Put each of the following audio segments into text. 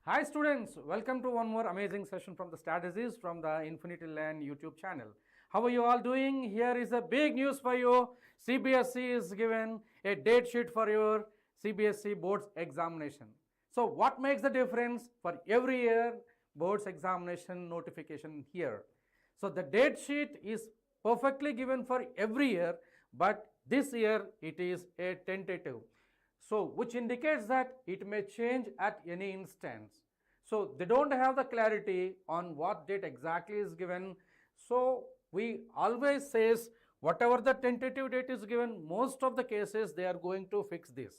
Hi students, welcome to one more amazing session from the strategies from the Infinity Learn YouTube channel. How are you all doing? Here is a big news for you. CBSE is given a date sheet for your CBSE boards examination. So what makes the difference for every year boards examination notification here? So the date sheet is perfectly given for every year, but this year it is a tentative. So which indicates that it may change at any instance. So they don't have the clarity on what date exactly is given. So we always says whatever the tentative date is given, most of the cases they are going to fix this.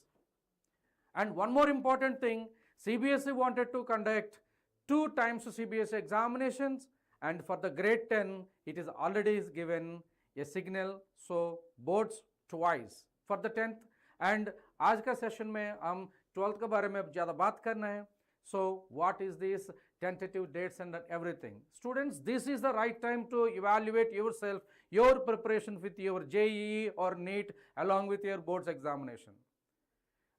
And one more important thing, CBSE wanted to conduct 2 times CBSE examinations, and for the grade 10 it is already given a signal, so boards twice for the 10th. And आज का session में हम 12th के बारे में ज़्यादा बात करना है. So what is this tentative dates and everything? Students, this is the right time to evaluate yourself, your preparation with your JEE or NEET along with your boards examination.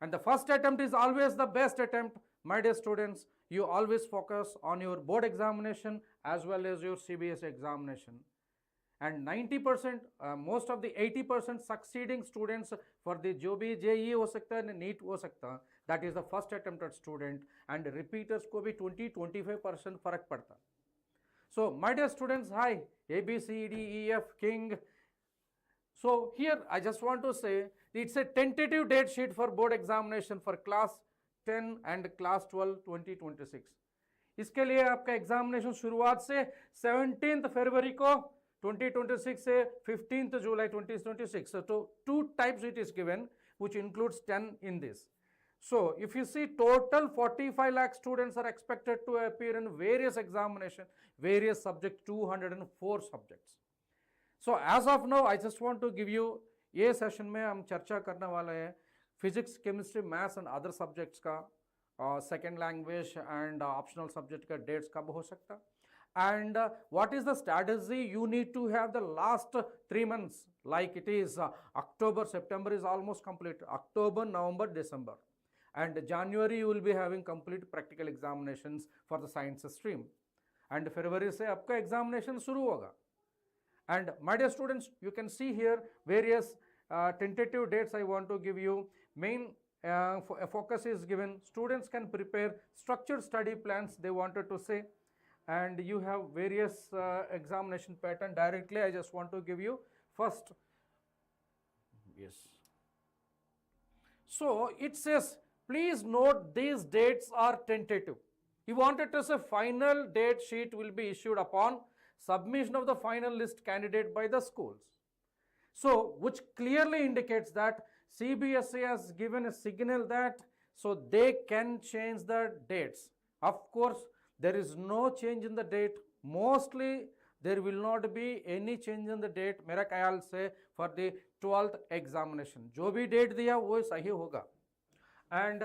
And the first attempt is always the best attempt. My dear students, you always focus on your board examination as well as your CBSE examination. And 90%, most of the 80% succeeding students for the जो भी JEE हो सकता है NEET हो सकता है, that is the first attempted student, and repeaters को भी 20-25% फर्क पड़ता. So my dear students, hi, A, B, C, D, E, F, King. So here I just want to say it's a tentative date sheet for board examination for class 10 and class 12 2026. इसके लिए आपका examination शुरुआत से 17th फरवरी को 2026 से 15th July 2026. So 2 types it is given, which includes 10 in this. So if you see, total 45 lakh students are expected to appear in various examinations, various subjects, 204 subjects. So as of now, I just want to give you, ये session में हम चर्चा करने वाले हैं physics, chemistry, maths and other subjects का, second language and optional subject का dates कब हो सकता. And what is the strategy you need to have the last 3 months, like it is October, September is almost complete, October, November, December, and January you will be having complete practical examinations for the science stream, and February से आपका examination शुरू होगा. And my dear students, you can see here various tentative dates I want to give you. Main focus is given, students can prepare structured study plans, they wanted to say, and you have various examination pattern. Directly I just want to give you first. Yes, so it says please note these dates are tentative. He wanted to say final date sheet will be issued upon submission of the final list candidate by the schools. So which clearly indicates that CBSE has given a signal that so they can change the dates. Of course there is no change in the date. Mostly there will not be any change in the date मेरा ख्याल से for the 12th examination. जो भी date दिया वो सही होगा. And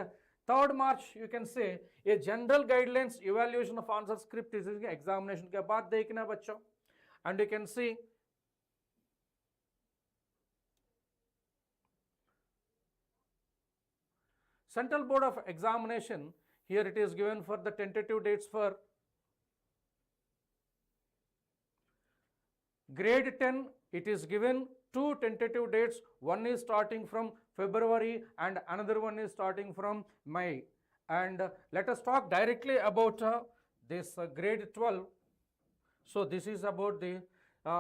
3rd March you can say a general guidelines evaluation of answer script is examination के बाद देखना बच्चों. And you can see Central Board of Examination. Here it is given for the tentative dates for grade 10. It is given 2 tentative dates. One is starting from February and another one is starting from May. And let us talk directly about this grade 12. So this is about the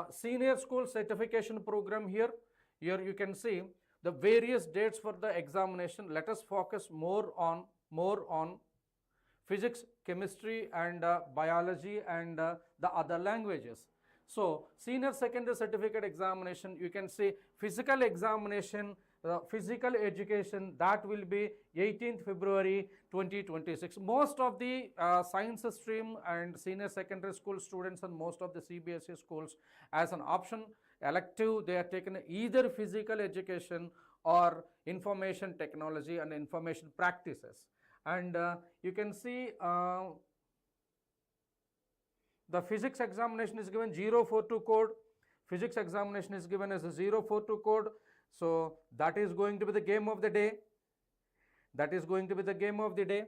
senior school certification program here. Here you can see the various dates for the examination. Let us focus more on physics, chemistry and biology and the other languages. So senior secondary certificate examination, you can see physical examination, physical education, that will be 18th February 2026. Most of the science stream and senior secondary school students and most of the CBSE schools as an option elective, they are taken either physical education or information technology and information practices. And you can see the physics examination is given 042 code. Physics examination is given as a 042 code. So that is going to be the game of the day. That is going to be the game of the day.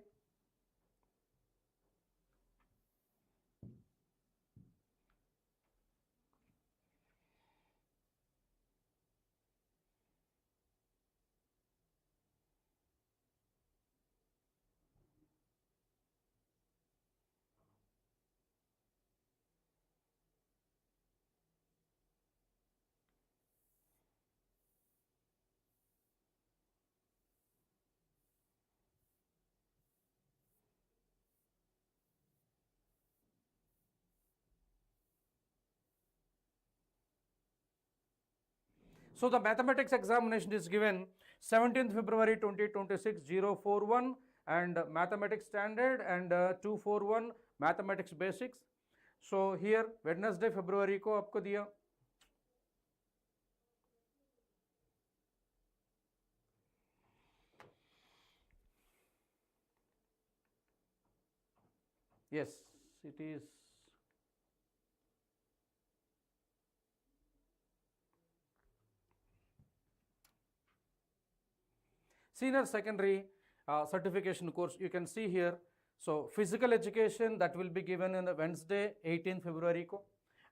So the mathematics examination is given 17th February 2026 041 and mathematics standard and 241 mathematics basics. So here Wednesday February को आपको दिया. Yes, it is. Senior secondary certification course, you can see here. So physical education, that will be given on Wednesday 18th February ko,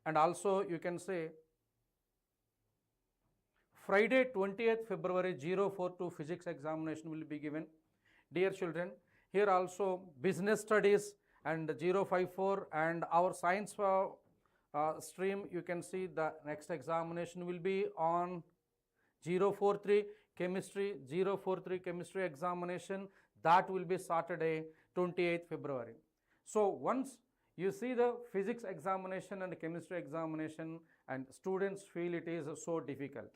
and also you can say Friday 20th February 042 physics examination will be given. Dear children, here also business studies and 054 and our science stream, you can see the next examination will be on 043 chemistry, 043 chemistry examination, that will be Saturday 28th February. So once you see the physics examination and chemistry examination and students feel it is so difficult,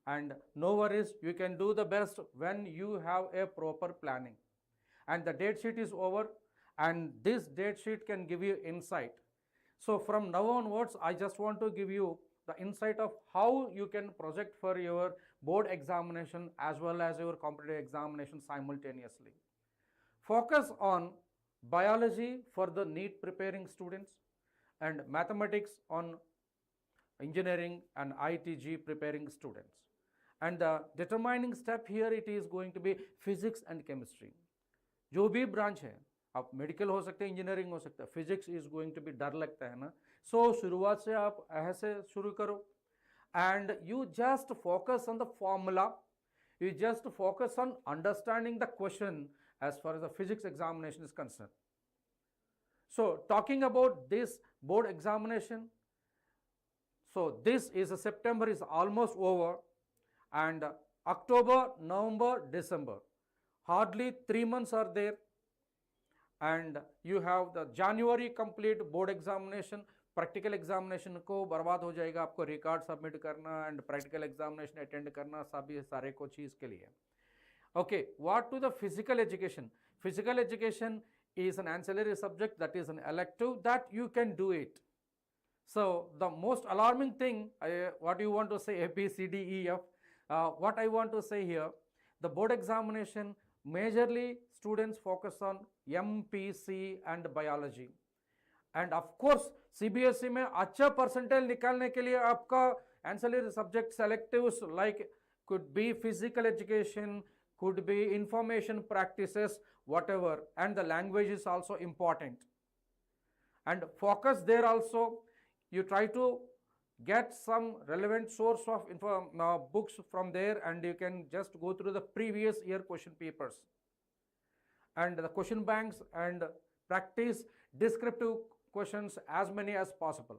and no worries, you can do the best when you have a proper planning. And the date sheet is over, and this date sheet can give you insight. So from now onwards, I just want to give you the insight of how you can project for your board examination as well as your competitive examination simultaneously. Focus on biology for the NEET preparing students and mathematics on engineering and ITG preparing students. And the determining step here, it is going to be physics and chemistry. जो भी branch है, आप medical हो सकते हैं, engineering हो सकता है, physics is going to be डर लगता है ना. सो शुरुआत से आप ऐसे शुरू करो and you just focus on the formula, you just focus on understanding the question as far as the physics examination is concerned. So talking about this board examination, so this is September is almost over, and October, November, December, hardly 3 months are there, and you have the January complete board examination. Practical examination को बर्बाद हो जाएगा, आपको record submit करना and practical examination attend करना, सभी सारे को चीज़ के लिए. Okay, what to the physical education. Physical education is an ancillary subject, that is an elective, that you can do it. So the most alarming thing, what you want to say, A, B, C, D, E, F, what I want to say here, the board examination, majorly students focus on MPC and biology. And of course CBSE में अच्छा percentage निकालने के लिए आपका ancillary subject selectives like could be physical education, could be information practices, whatever, and the language is also important. And focus there also, you try to get some relevant source of books from there, and you can just go through the previous year question papers and the question banks and practice descriptive questions as many as possible.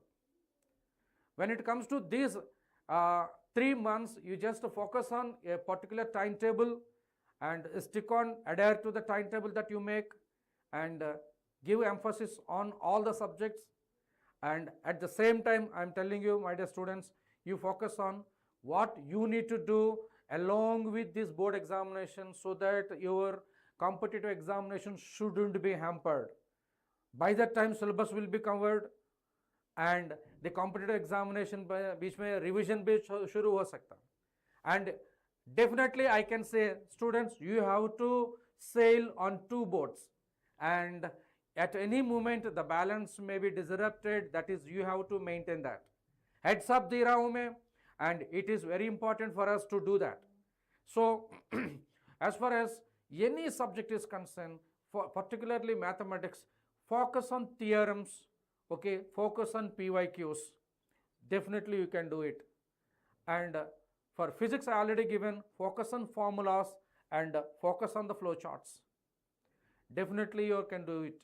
When it comes to these 3 months, you just focus on a particular timetable and stick on, adhere to the timetable that you make, and give emphasis on all the subjects. And at the same time, I am telling you, my dear students, you focus on what you need to do along with this board examination so that your competitive examination shouldn't be hampered. By that time syllabus will be covered and the competitive examination बीच में revision भी शुरू हो सकता. And definitely I can say, students, you have to sail on 2 boats, and at any moment the balance may be disrupted, that is you have to maintain that. Heads up दे रहा हूँ मैं, and it is very important for us to do that. So as far as any subject is concerned, for particularly mathematics, focus on theorems, okay, focus on PYQs, definitely you can do it. And for physics I already given, focus on formulas and focus on the flow charts, definitely you can do it.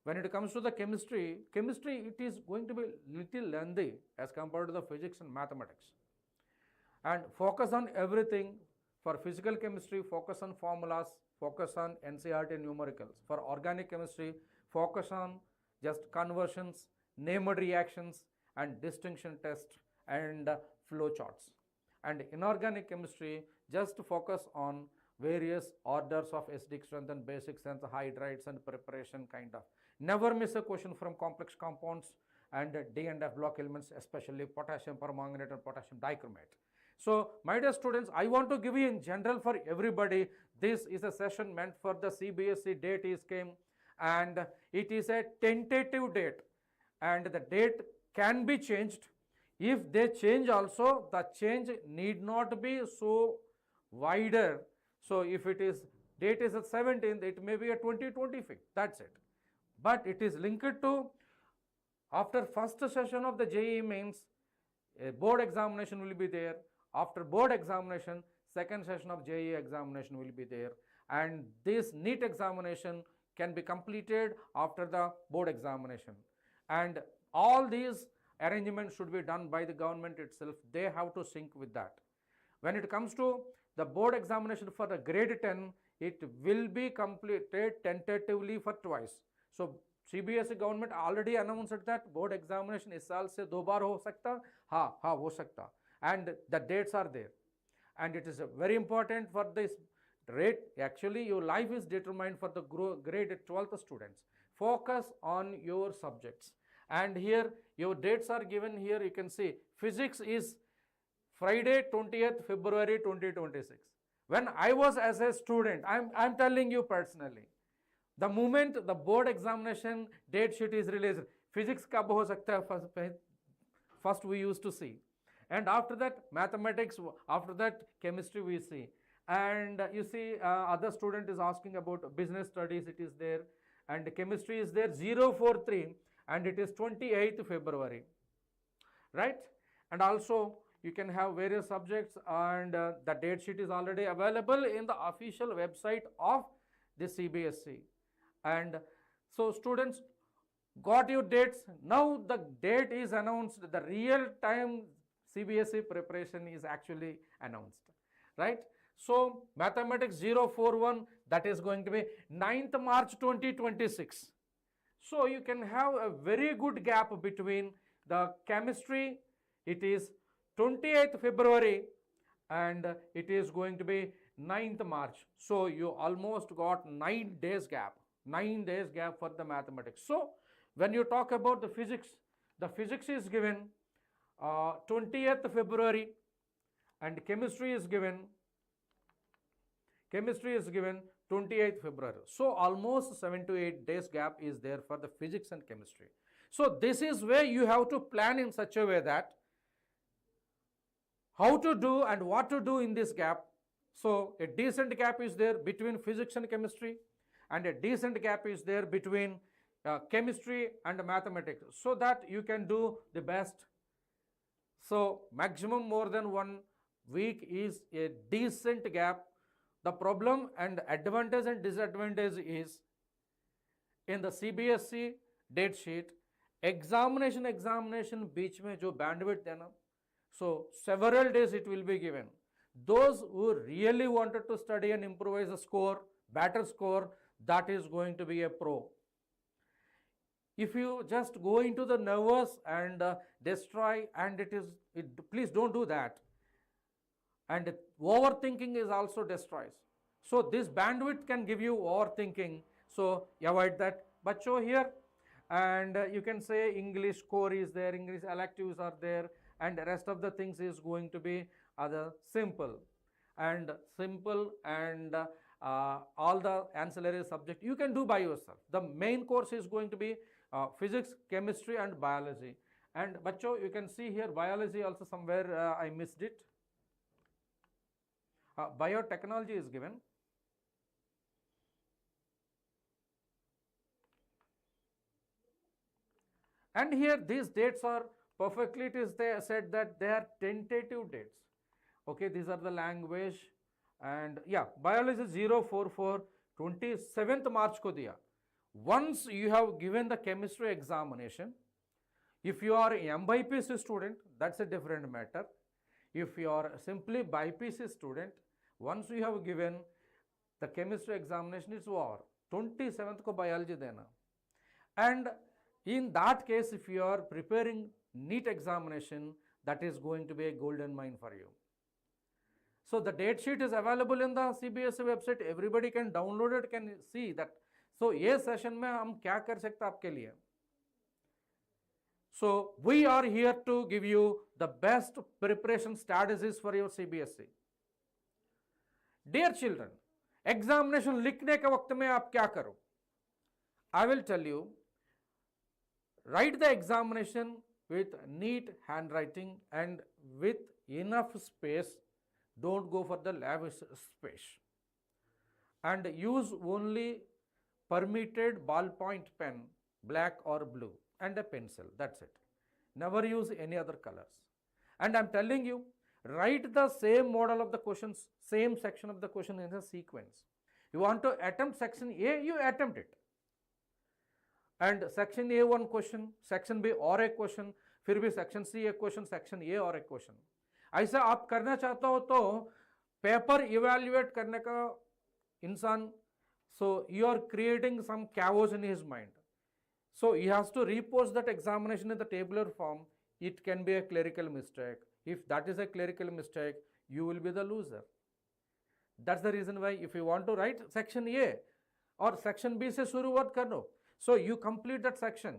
When it comes to the chemistry, it is going to be little lengthy as compared to the physics and mathematics. And focus on everything. For physical chemistry, focus on formulas, focus on NCERT numericals. For organic chemistry, focus on just conversions, named reactions, and distinction test and flow charts. and inorganic chemistry, just focus on various orders of acidic strength and basic strength, hydrides and preparation kind of. Never miss a question from complex compounds and D and F block elements, especially potassium permanganate and potassium dichromate. So, my dear students, I want to give you in general for everybody, this is a session meant for the CBSE date is came, and it is a tentative date, and the date can be changed. If they change also, the change need not be so wider. So, if it is date is at 17th, it may be a 2025, that's it. But it is linked to after first session of the JEE means a board examination will be there. After board examination, second session of JEE examination will be there, and this NEET examination can be completed after the board examination, and all these arrangements should be done by the government itself. They have to sync with that. When it comes to the board examination for the grade 10, it will be completed tentatively for twice. So CBSE government already announced that board examination इस साल से 2 बार हो सकता, हाँ हो सकता, and the dates are there, and it is very important for this rate. Actually your life is determined for the grade 12th students. Focus on your subjects, and here your dates are given. Here you can see physics is Friday 20th February 2026. When I was as a student, I'm telling you personally, the moment the board examination date sheet is released, physics kab ho sakta hai, first we used to see, and after that mathematics, after that chemistry we see, and you see other student is asking about business studies, it is there, and chemistry is there 043, and it is 28th February, right? And also you can have various subjects, and the date sheet is already available in the official website of the CBSE. And so students got your dates. Now the date is announced, the real time CBSE preparation is actually announced, right? So mathematics 041, that is going to be 9th March 2026. So you can have a very good gap between the chemistry, it is 28th February, and it is going to be 9th March. So you almost got 9 days gap. 9 days gap for the mathematics. So when you talk about the physics is given 20th February, and chemistry is given 28th February. So almost 7 to 8 days gap is there for the physics and chemistry. So this is where you have to plan in such a way that how to do and what to do in this gap. So a decent gap is there between physics and chemistry, and a decent gap is there between chemistry and mathematics, so that you can do the best. So maximum more than 1 week is a decent gap. The problem and advantage and disadvantage is in the CBSE date sheet, examination बीच में जो bandwidth है ना, so several days it will be given. Those who really wanted to study and improvise a score, better score, that is going to be a pro. If you just go into the nervous and destroy, and please don't do that. And overthinking is also destroys. So this bandwidth can give you overthinking. So avoid that. Bacho here, and you can say English core is there, English electives are there, and the rest of the things is going to be other simple and all the ancillary subject you can do by yourself. The main course is going to be physics, chemistry and biology. And bacho, you can see here biology also somewhere I missed it. Biotechnology is given. And here these dates are perfectly, it is there said that they are tentative dates. Okay, these are the language, and yeah, biology 044 27th March ko diya. Once you have given the chemistry examination, if you are MBPC student, that's a different matter. If you are simply BPC student, once you have given the chemistry examination, it's over. 27th ko biology dena. And in that case, if you are preparing NEET examination, that is going to be a golden mine for you. So the date sheet is available in the CBSE website. Everybody can download it, can see that. So ये session में हम क्या कर सकते हैं आपके लिए? So we are here to give you the best preparation strategies for your CBSE. Dear children, examination लिखने के वक्त में आप क्या करो? I will tell you. Write the examination with neat handwriting and with enough space. Don't go for the lavish space. And use only permitted ballpoint pen, black or blue, and a pencil. That's it. Never use any other colors. And I'm telling you, write the same model of the questions, same section of the question in a sequence. You want to attempt section A, you attempt it. And section A one question, section B और एक question, फिर भी section C एक question, section A और एक question. ऐसा आप करना चाहते हो तो पेपर इवेल्युएट करने का इंसान, so you are creating some chaos in his mind. So he has to repost that examination in the tabular form. It can be a clerical mistake. If that is a clerical mistake, you will be the loser. That's the reason why if you want to write section A or section B से शुरुआत कर लो. So you complete that section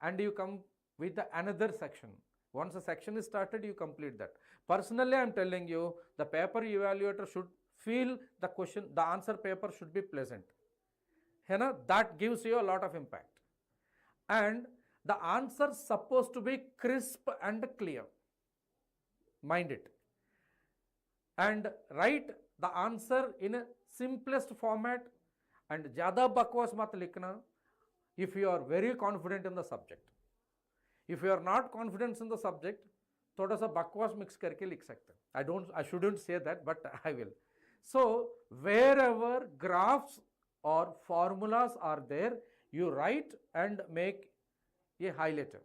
and you come with the another section. Once a section is started, you complete that. Personally, I am telling you, the paper evaluator should feel the question, the answer paper should be pleasant. That gives you a lot of impact. And the answer is supposed to be crisp and clear. Mind it. And write the answer in a simplest format and ज़्यादा बकवास मत लिखना. If you are very confident in the subject. If you are not confident in the subject, थोड़ा सा बकवास mix करके लिख सकते हैं. I shouldn't say that, but I will. So wherever graphs or formulas are there, you write and make a highlighter.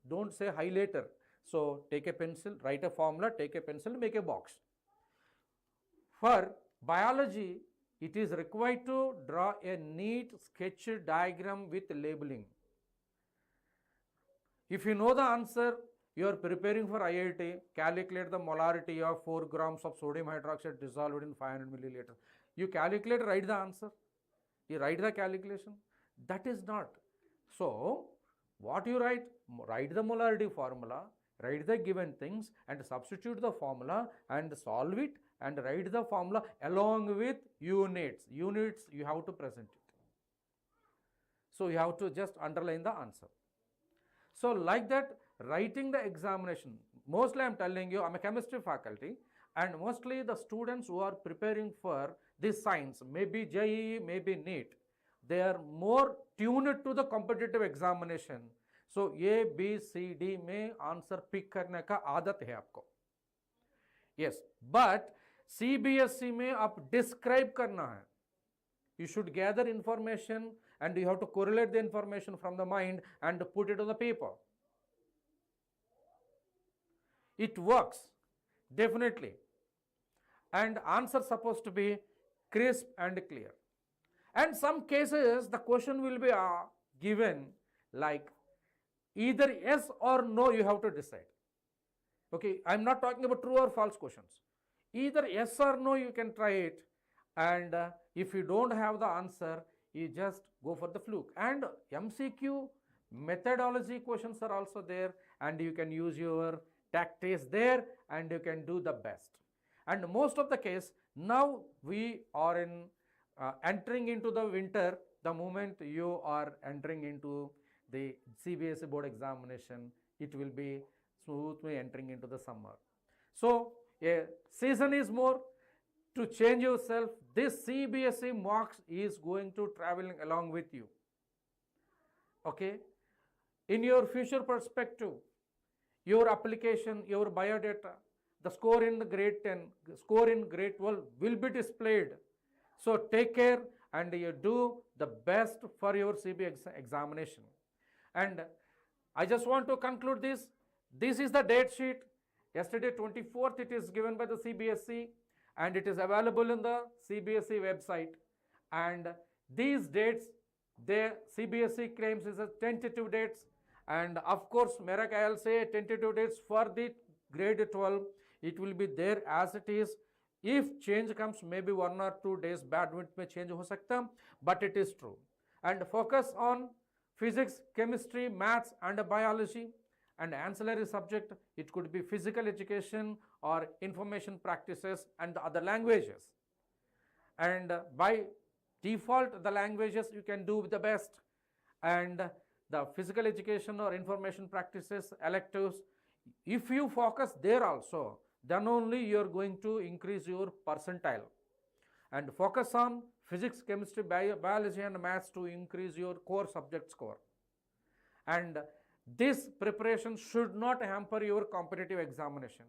Don't say highlighter. So take a pencil, write a formula, take a pencil, make a box. For biology, it is required to draw a neat sketch diagram with labeling. If you know the answer, you are preparing for IIT, calculate the molarity of 4 grams of sodium hydroxide dissolved in 500 milliliters. You calculate, write the answer. You write the calculation. That is not. So, what you write? Write the molarity formula, write the given things and substitute the formula and solve it and write the formula along with units. Units you have to present it. So you have to just underline the answer. So like that, writing the examination, mostly I am telling you, I am a chemistry faculty and mostly the students who are preparing for this science, maybe JEE, maybe NEET, they are more tuned to the competitive examination. So A, B, C, D में answer pick करने का आदत है आपको. Yes, but CBSE में आप describe करना है. You should gather information and you have to correlate the information from the mind and put it on the paper. It works, definitely. And answer supposed to be crisp and clear. And some cases the question will be given like either yes or no, you have to decide. Okay, I am not talking about true or false questions. Either yes or no you can try it, and if you don't have the answer, you just go for the fluke. And MCQ methodology questions are also there, and you can use your tactics there and you can do the best. And most of the case, now we are in entering into the winter. The moment you are entering into the CBSE board examination, it will be smoothly entering into the summer. So a season is more to change yourself. This CBSE marks is going to traveling along with you. Okay, in your future perspective, your application, your biodata, the score in the grade 10, score in grade 12 will be displayed. So take care and you do the best for your CBSE examination. And I just want to conclude this. This is the date sheet. Yesterday 24th it is given by the CBSE and it is available in the CBSE website. And these dates, the CBSE claims is a tentative dates. And of course, मेरा ख्याल से tentative dates for the grade 12 it will be there as it is. If change comes, maybe 1 or 2 days बाद में change हो सकता, but it is true. And focus on physics, chemistry, maths and biology, and ancillary subject, it could be physical education or information practices and the other languages. And by default, the languages you can do the best, and the physical education or information practices electives, if you focus there also, then only you are going to increase your percentile. And focus on physics, chemistry, biology and maths to increase your core subject score. And this preparation should not hamper your competitive examination.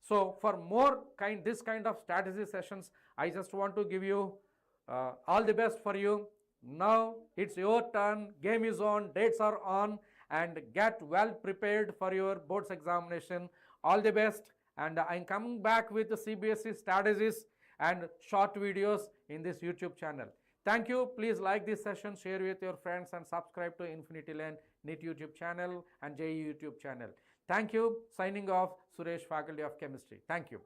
So for more this kind of strategy sessions, I just want to give you all the best for you. Now it's your turn, game is on, dates are on, and get well prepared for your boards examination. All the best, and I'm coming back with the CBSE strategies and short videos in this YouTube channel. Thank you. Please like this session, share with your friends and subscribe to Infinity Learn NEET YouTube channel and JEE YouTube channel. Thank you. Signing off, Suresh, Faculty of Chemistry. Thank you.